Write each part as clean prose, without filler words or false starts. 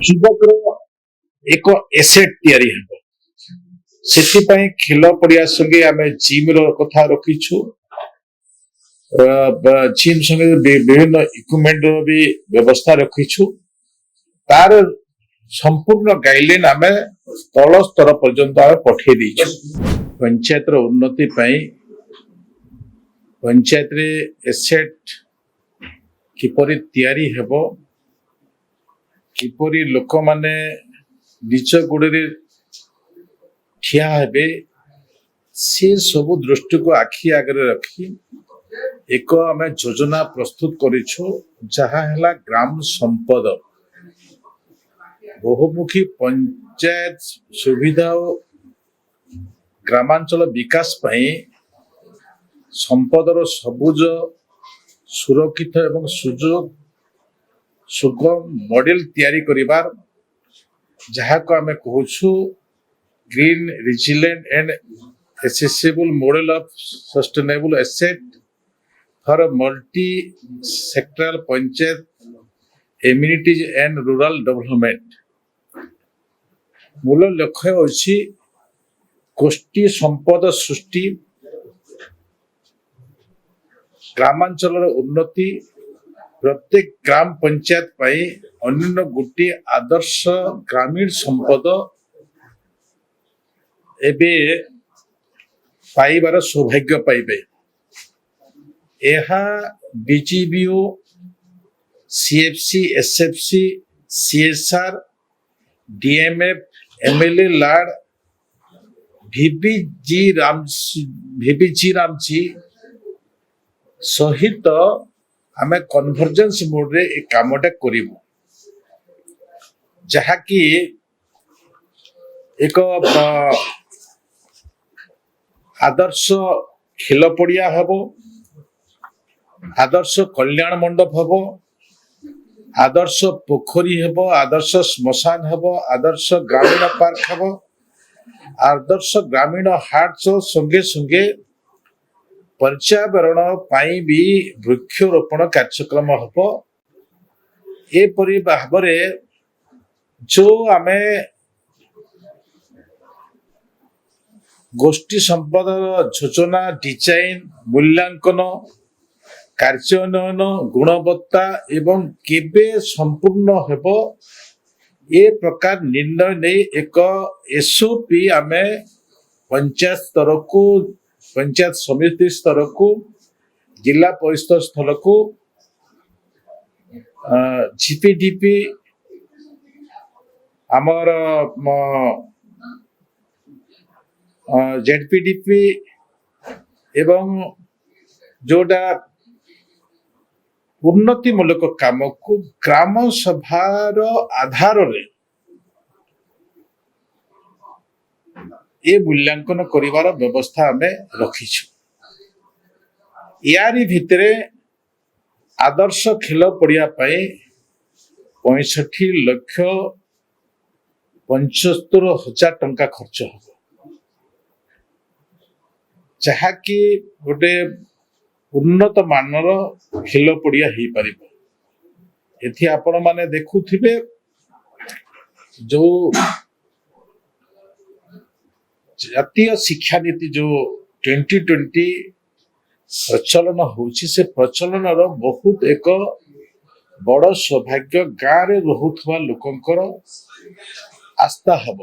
ଯୁବକର ଏକ ଏସେଟ୍ ତିଆରି ହେବ। ସେଥିପାଇଁ ଖେଳ ପଡିଆ ସଙ୍ଗେ ଆମେ ଜିମ୍ ର କଥା ରଖିଛୁ। ଜିମ୍ ସଙ୍ଗେ ବିଭିନ୍ନ ଇକ୍ୟୁପମେଣ୍ଟ ର ବି ବ୍ୟବସ୍ଥା ରଖିଛୁ। ତାର ସମ୍ପୂର୍ଣ୍ଣ ଗାଇଡଲାଇନ ଆମେ ତଳ ସ୍ତର ପର୍ଯ୍ୟନ୍ତ ଆମେ ପଠେଇ ଦେଇଛୁ। ପଞ୍ଚାୟତର ଉନ୍ନତି ପାଇଁ ପଞ୍ଚାୟତରେ ଏସେଟ୍ କିପରି ତିଆରି ହେବ, କିପରି ଲୋକମାନେ ନିଜ ଗୋଡ଼ରେ ଠିଆ ହେବେ, ସେ ସବୁ ଦୃଷ୍ଟିକୁ ଆଖି ଆଗରେ ରଖି ଏକ ଆମେ ଯୋଜନା ପ୍ରସ୍ତୁତ କରିଛୁ, ଯାହା ହେଲା ଗ୍ରାମ ସମ୍ପଦ। ବହୁମୁଖୀ ପଞ୍ଚାୟତ ସୁବିଧା ଓ ଗ୍ରାମାଞ୍ଚଳ ବିକାଶ ପାଇଁ ସମ୍ପଦର ସବୁଜ, ସୁରକ୍ଷିତ ଏବଂ ସୁଗମ ମଡେଲ ତିଆରି କରିବାର, ଯାହାକୁ ଆମେ କହୁଛୁ green resilient and accessible model of sustainable asset for multi-sectoral panchayat amenities and rural development। ମୂଳ ଲକ୍ଷ୍ୟ ହେଉଛି ଗୋଷ୍ଠୀ ସମ୍ପଦ ସୃଷ୍ଟି, ଗ୍ରାମାଞ୍ଚଳର ଉନ୍ନତି, ପ୍ରତ୍ୟେକ ଗ୍ରାମ ପଞ୍ଚାୟତ ପାଇଁ ଅନ୍ୟ ଗୋଟିଏ ଆଦର୍ଶ ଗ୍ରାମୀଣ ସମ୍ପଦ ଏବେ ପାଇବାର ସୌଭାଗ୍ୟ ପାଇବେ। ଏହା BGBO, CFC, SFC, CSR, DMF, MLA LAD, VBG RAM G ସହିତ ଆମେ କନଭର୍ଜେନ୍ସ ମୋଡରେ ଏ କାମଟା କରିବୁ, ଯାହାକି ଏକ ଆଦର୍ଶ ଖେଳ ପଡିଆ ହେବ, ଆଦର୍ଶ କଲ୍ୟାଣ ମଣ୍ଡପ ହେବ, ଆଦର୍ଶ ପୋଖରୀ ହେବ, ଆଦର୍ଶ ଶ୍ମଶାନ ହେବ, ଆଦର୍ଶ ଗ୍ରାମୀଣ ପାର୍କ ହେବ, ଆଦର୍ଶ ଗ୍ରାମୀଣ ହାଟ ସଙ୍ଗେ ସଙ୍ଗେ ପର୍ଯ୍ୟାବରଣ ପାଇଁ ବି ବୃକ୍ଷରୋପଣ କାର୍ଯ୍ୟକ୍ରମ ହେବ। ଏପରି ଭାବରେ ଯୋଉ ଆମେ ଗୋଷ୍ଠୀ ସମ୍ପଦର ଯୋଜନା ଡିଜାଇନ, ମୂଲ୍ୟାଙ୍କନ, କାର୍ଯ୍ୟାନ୍ୱୟନ, ଗୁଣବତ୍ତା ଏବଂ କେବେ ସମ୍ପୂର୍ଣ୍ଣ ହେବ, ଏ ପ୍ରକାର ନିର୍ଣ୍ଣୟ ନେଇ ଏକ ଏସଓପି ଆମେ ପଞ୍ଚାୟତ ସ୍ତରକୁ, ପଞ୍ଚାୟତ ସମିତି ସ୍ତରକୁ, ଜିଲ୍ଲା ପରିଷଦ ସ୍ତରକୁ, ଜିପିଡିପି, ଆମର ଜେଡପିଡିପି ଏବଂ ଯୋଉଟା ଉନ୍ନତିମୂଳକ କାମକୁ ଗ୍ରାମ ସଭାର ଆଧାରରେ ଏ ମୂଲ୍ୟାଙ୍କନ କରିବାର ବ୍ୟବସ୍ଥା ଆମେ ରଖିଛୁ। ୟାରି ଭିତରେ ଆଦର୍ଶ ଖେଳ ପଡିଆ ପାଇଁ 65,75,000 ଟଙ୍କା ଖର୍ଚ୍ଚ ହେବ, ଯାହାକି ଗୋଟେ ଉନ୍ନତ ମାନର ଖେଳ ପଡିଆ ହେଇପାରିବ। ଏଠି ଆପଣ ମାନେ ଦେଖୁଥିବେ ଯୋଉ ଜାତୀୟ ଶିକ୍ଷାନୀତି ଯୋଉ 2020 ପ୍ରଚଳନ ହଉଛି, ସେ ପ୍ରଚଳନର ବହୁତ ଏକ ବଡ ସୌଭାଗ୍ୟ ଗାଁରେ ରହୁଥିବା ଲୋକଙ୍କର ଆସ୍ଥା ହେବ।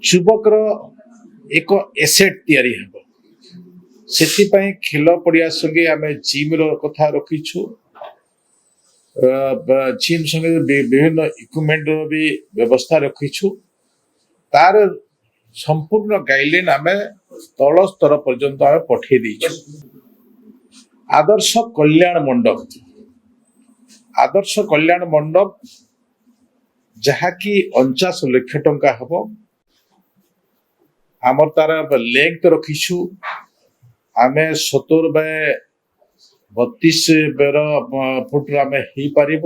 ଯୁବକର ଏକ ଏସେଟ୍ ତିଆରି ହେବ। ସେଥିପାଇଁ ଖେଳ ପଡିଆ ସଙ୍ଗେ ଆମେ ଜିମ୍ ର କଥା ରଖିଛୁ। ଜିମ୍ ସଙ୍ଗେ ବିଭିନ୍ନ ଇକ୍ୟୁପମେଣ୍ଟ ର ବି ବ୍ୟବସ୍ଥା ରଖିଛୁ। ତାର ସମ୍ପୂର୍ଣ୍ଣ ଗାଇଡଲାଇନ ଆମେ ତଳ ସ୍ତର ପର୍ଯ୍ୟନ୍ତ ଆମେ ପଠେଇ ଦେଇଛୁ। ଆଦର୍ଶ କଲ୍ୟାଣ ମଣ୍ଡପ, ଆଦର୍ଶ କଲ୍ୟାଣ ମଣ୍ଡପ ଯାହାକି 49 ଲକ୍ଷ ଟଙ୍କା ହେବ। ଆମର ତାର ଲେନ୍ଥ ରଖିଛୁ ଆମେ 70 ବାଇ 32 ଫୁଟର ଆମେ ହେଇପାରିବ।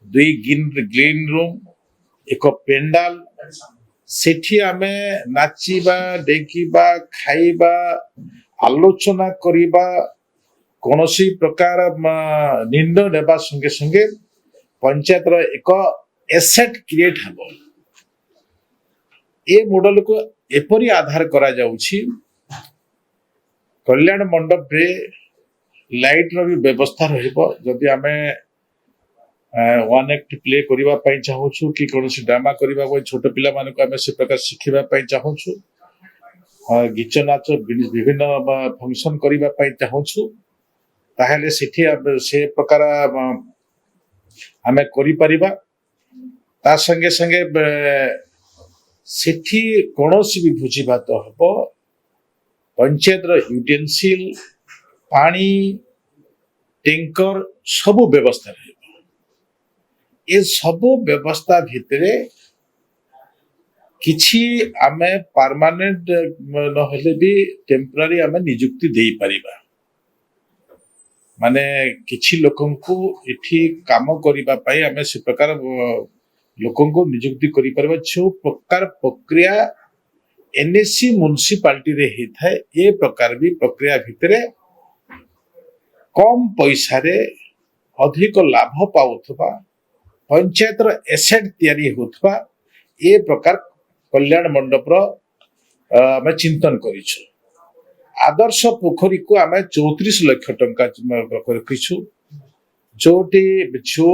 2 ଗ୍ରୀନ ରୁମ୍, ଏକ ପେଣ୍ଡାଲ, ସେଠି ଆମେ ନାଚିବା, ଡେକିବା, ଖାଇବା, ଆଲୋଚନା କରିବା, କୌଣସି ପ୍ରକାର ନିର୍ଣ୍ଣୟ ନେବା ସଙ୍ଗେ ସଙ୍ଗେ पंचायत एक एसेट क्रिएट हम ए मॉडल को एपरी आधार करा जाउछि कल्याण मंडप रे लाइट रो भी व्यवस्था रहिबो जदि आमे वन एक्ट प्ले करबा पई चाहूछु कि कोनोसी ड्रामा करबा पई छोट पिला माने को आमे से प्रकार शिखिबा पई चाहूछु गीत नाच विभिन्न फंक्शन करबा पई चाहूछु ताहेले सिठी से प्रकार आमे करि परिबा ता संगे संगे सिठी कोनोसी भी भोजी भात हबो पंचायत रो यूटेंसिल पानी टैंकर सब व्यवस्था रहे ए सब व्यवस्था भितरे किछि आमे परमानेंट न हेले भी टेम्पररी आमे नियुक्ति देई परिबा माने किछि लोकन को इठी काम करिबा पई आमे से प्रकार लोकन को नियुक्ति करि परबा जो प्रकार प्रक्रिया एनएससी म्युनिसिपालिटी रे हे थाए ए प्रकार भी प्रक्रिया भितरे कम पैसा रे अधिक लाभ पाउथबा पंचायत रो एसेट तैयारी होथबा ए प्रकार कल्याण मंडप रो आमे चिंतन करिछु आदर्श पोखरी को आमे 34 लाख टंका रखिछु जोटी जो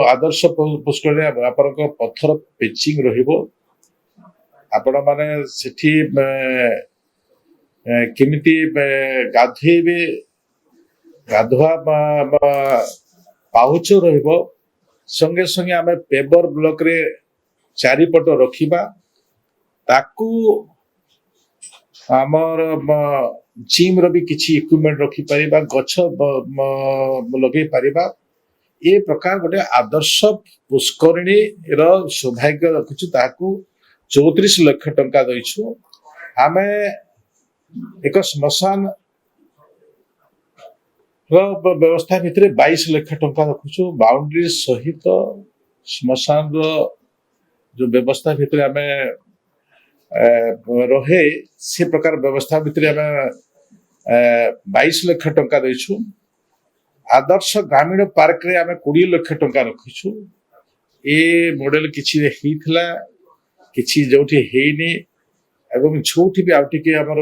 आदर्श पुष्कर रे आपन को पत्थर पिचिंग रहिबो आपण माने सेठी केमिति गाधेबे गाधवा पाउच रहिबो संगे संगे आमे पेपर ब्लॉक रे चारिपट रखिबा ताकू आमर जिम रो भी किछि इक्विपमेंट रखि परिबा गछ लगे परिबा ए प्रकार गोटे आदर्श पुष्करणी रो सौभाग्य रखिछु ताकू 34 लाख टंका दैछु आमे एक श्मशान व्यवस्था भितर 22 लाख टंका रखुछु बाउंड्री सहित श्मशान रो जो व्यवस्था भितर आमे रहे से प्रकार व्यवस्था भितर आमे 22 लाख टंका दैछु आदर्श ग्रामीण पार्क रे आमे 20 लाख टंका रखिछु ए मॉडल किछि हेइथला किछि जोठी हेइनी एवं छोटी भी आउटिके हमर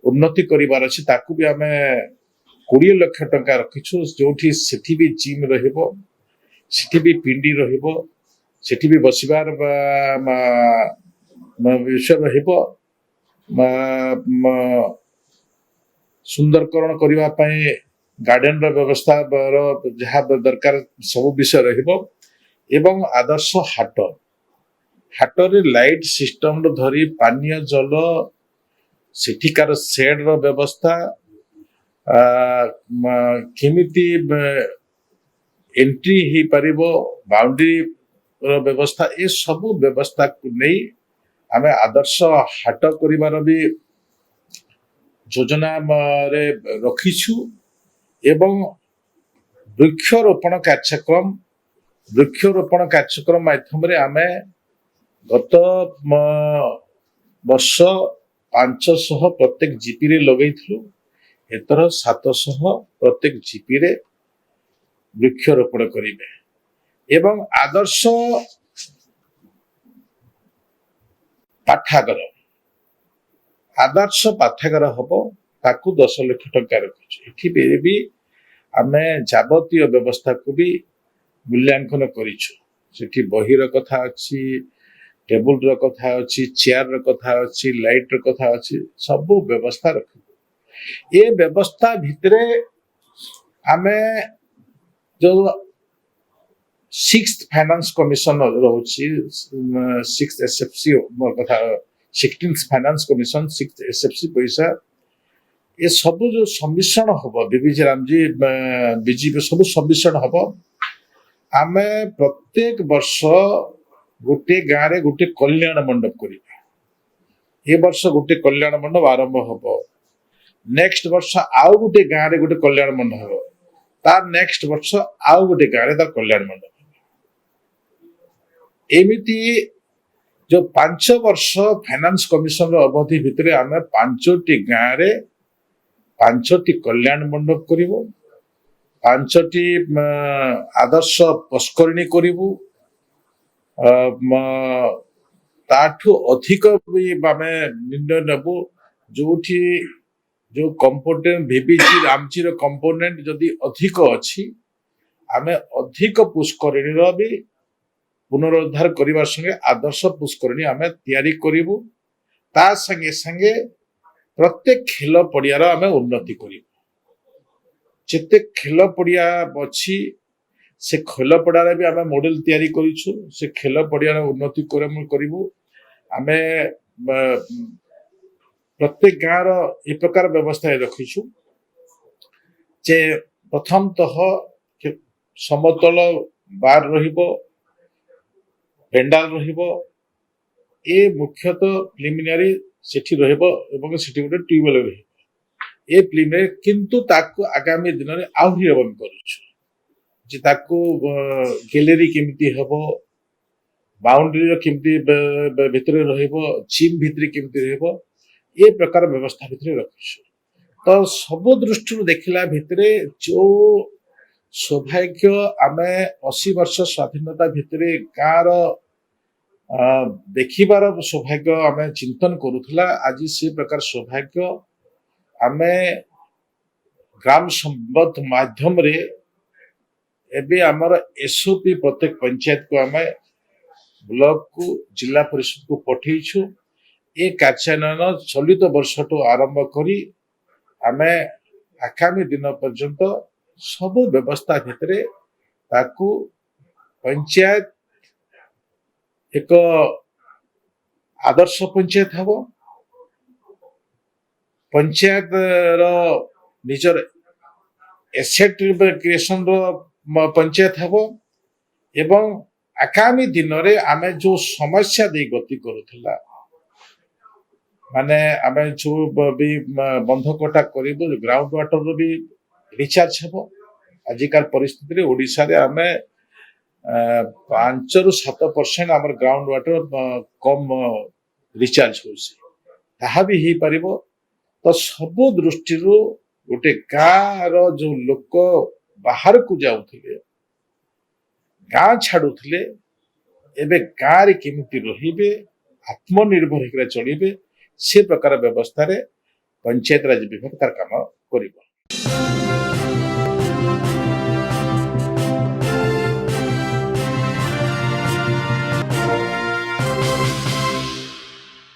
उन्नति करिवार अछि ताकू भी आमे 20 लाख टंका रखिछु जोठी सेठी भी जिम रहिबो सेठी भी पिंडी रहिबो सेठी भी बसिबार विषय रहिबो सुंदरकरण करिवा पई गार्डन रो व्यवस्था रो जहा दरकार सब विषय रहिबो एवं आदर्श हाट हाटरे लाइट सिस्टम रो धरी पानीय जल सेठिकार शेड रो व्यवस्था केमिति एंट्री ही परिबो बाउंड्री रो व्यवस्था ए सब व्यवस्था को नहीं आमे आदर्श हाट करिवार भी योजना रे रखिछु एवं वृक्षरोपण कार्यक्रम माध्यम रे आमे गत वर्ष 500 प्रत्येक जीपी रे लगैथलु एतर 700 प्रत्येक जीपी रे वृक्षरोपण करिवे एवं आदर्श पाठागार हबो ताकू 10 लाख टंका रखिछु एठी भी आमे जाबतीय व्यवस्था को भी मूल्यांकन करिछु सेठी बहिर कथा अछि टेबल रो कथा अछि चेयर रो कथा अछि लाइट रो कथा अछि सब व्यवस्था रखिबो ए व्यवस्था भितरे आमे जो 6th finance commission रहउछि 6th SFC कथा 16th finance commission 6th SFC पैसा ए सब जो सम्मिश्रण हबो बीबीजी रामजी बीजीपी सब सम्मिश्रण हबो आमे प्रत्येक वर्ष गोटे गाँ रे गोटे कल्याण मंडप करिबा ए वर्ष गोटे कल्याण मंडप आरंभ हबो नेक्स्ट वर्ष आउ गोटे गाँ रे गोटे कल्याण मंडप हबो तार नेक्स्ट वर्ष आउ गोटे गाँ रे तार कल्याण मंडप एमिति जो 5 वर्ष फाइनेंस कमिशन रो अवधि भितरे आमे 5टी गाँ रे 5टी कल्याण मंडप करिवो ପାଞ୍ଚଟି ଆଦର୍ଶ ପୁଷ୍କରିଣୀ କରିବୁ। ତାଠୁ ଅଧିକ ବି ଆମେ ନିର୍ଣ୍ଣୟ ନେବୁ ଯୋଉଠି ଯୋଉ କମ୍ପୋନେଣ୍ଟ ଭିବିଜି ରାମଚିର କମ୍ପୋନେଣ୍ଟ ଯଦି ଅଧିକ ଅଛି ଆମେ ଅଧିକ ପୁଷ୍କରିଣୀର ବି ପୁନରୁଦ୍ଧାର କରିବା ସଙ୍ଗେ ଆଦର୍ଶ ପୁଷ୍କରିଣୀ ଆମେ ତିଆରି କରିବୁ। ତା ସାଙ୍ଗେ ସାଙ୍ଗେ ପ୍ରତ୍ୟେକ ଖେଳ ପଡିଆର ଆମେ ଉନ୍ନତି କରିବୁ। ଯେତେ ଖେଳ ପଡିଆ ଅଛି ସେ ଖେଳ ପଡିଆରେ ବି ଆମେ ମଡେଲ ତିଆରି କରିଛୁ। ସେ ଖେଳ ପଡିଆର ଉନ୍ନତି କରିବୁ। ଆମେ ପ୍ରତ୍ୟେକ ଗାଁର ଏ ପ୍ରକାର ବ୍ୟବସ୍ଥା ରଖିଛୁ ଯେ ପ୍ରଥମତଃ ସମତଳ ବାର ରହିବ, ପେଣ୍ଡାଲ ରହିବ, ଏ ମୁଖ୍ୟତଃ ପ୍ରିଲିମିନାରୀ ସେଠି ରହିବ ଏବଂ ସେଠି ଗୋଟେ ଟ୍ୟୁବୱେଲ ରହିବ। ଏ ପ୍ରିଲିମିନାରୀ କିନ୍ତୁ ତାକୁ ଆଗାମୀ ଦିନରେ ଆହୁରି ଡେଭଲପ କରୁଛୁ ଯେ ତାକୁ ଗ୍ୟାଲେରୀ କେମିତି ହେବ, ବାଉଣ୍ଡରୀର କେମିତି ଭିତରେ ରହିବ, ଜିମ୍ ଭିତରେ କେମିତି ରହିବ, ଏ ପ୍ରକାର ବ୍ୟବସ୍ଥା ଭିତରେ ରଖିଛୁ। ତ ସବୁ ଦୃଷ୍ଟିରୁ ଦେଖିଲା ଭିତରେ ଯୋଉ ସୌଭାଗ୍ୟ ଆମେ 80 ବର୍ଷ ସ୍ୱାଧୀନତା ଭିତରେ ଗାଁର ଦେଖିବାର ସୌଭାଗ୍ୟ ଆମେ ଚିନ୍ତନ କରୁଥିଲା, ଆଜି ସେ ପ୍ରକାର ସୌଭାଗ୍ୟ ଆମେ ଗ୍ରାମ ସମ୍ବାଦ ମାଧ୍ୟମରେ ଏବେ ଆମର ଏସଓପି ପ୍ରତ୍ୟେକ ପଞ୍ଚାୟତକୁ ଆମେ ବ୍ଲକକୁ ଜିଲ୍ଲା ପରିଷଦକୁ ପଠେଇଛୁ। ଏ କାର୍ଯ୍ୟାନ୍ୱୟନ ଚଳିତ ବର୍ଷଠୁ ଆରମ୍ଭ କରି ଆମେ ଆଗାମୀ ଦିନ ପର୍ଯ୍ୟନ୍ତ ସବୁ ବ୍ୟବସ୍ଥା ଭିତରେ ତାକୁ ପଞ୍ଚାୟତ ଏକ ଆଦର୍ଶ ପଞ୍ଚାୟତ ହେବ, ପଞ୍ଚାୟତର ନିଜର ଏସେଟ କ୍ରିଏସନର ପଞ୍ଚାୟତ ହେବ ଏବଂ ଆଗାମୀ ଦିନରେ ଆମେ ଯୋଉ ସମସ୍ୟା ଦେଇ ଗତି କରୁଥିଲା, ମାନେ ଆମେ ଯୋଉ ବି ବନ୍ଧକଟା କରିବୁ ଗ୍ରାଉଣ୍ଡ ୱାଟରର ବି ରିଚାର୍ଜ ହେବ। ଆଜିକାଲି ପରିସ୍ଥିତିରେ ଓଡ଼ିଶାରେ ଆମେ 5 ରୁ 7% ଆମର ଗ୍ରାଉଣ୍ଡ ୱାଟର କମ ରିଚାର୍ଜ ହେଉଛି, ତାହା ବି ହେଇପାରିବ। ତ ସବୁ ଦୃଷ୍ଟିରୁ ଗୋଟେ ଗାଁର ଯୋଉ ଲୋକ ବାହାରକୁ ଯାଉଥିଲେ, ଗାଁ ଛାଡୁଥିଲେ, ଏବେ ଗାଁରେ କେମିତି ରହିବେ, ଆତ୍ମନିର୍ଭର ହେଇକି ଚଳିବେ, ସେ ପ୍ରକାର ବ୍ୟବସ୍ଥାରେ ପଞ୍ଚାୟତ ରାଜ ବିଭାଗ ତାର କାମ କରିବ।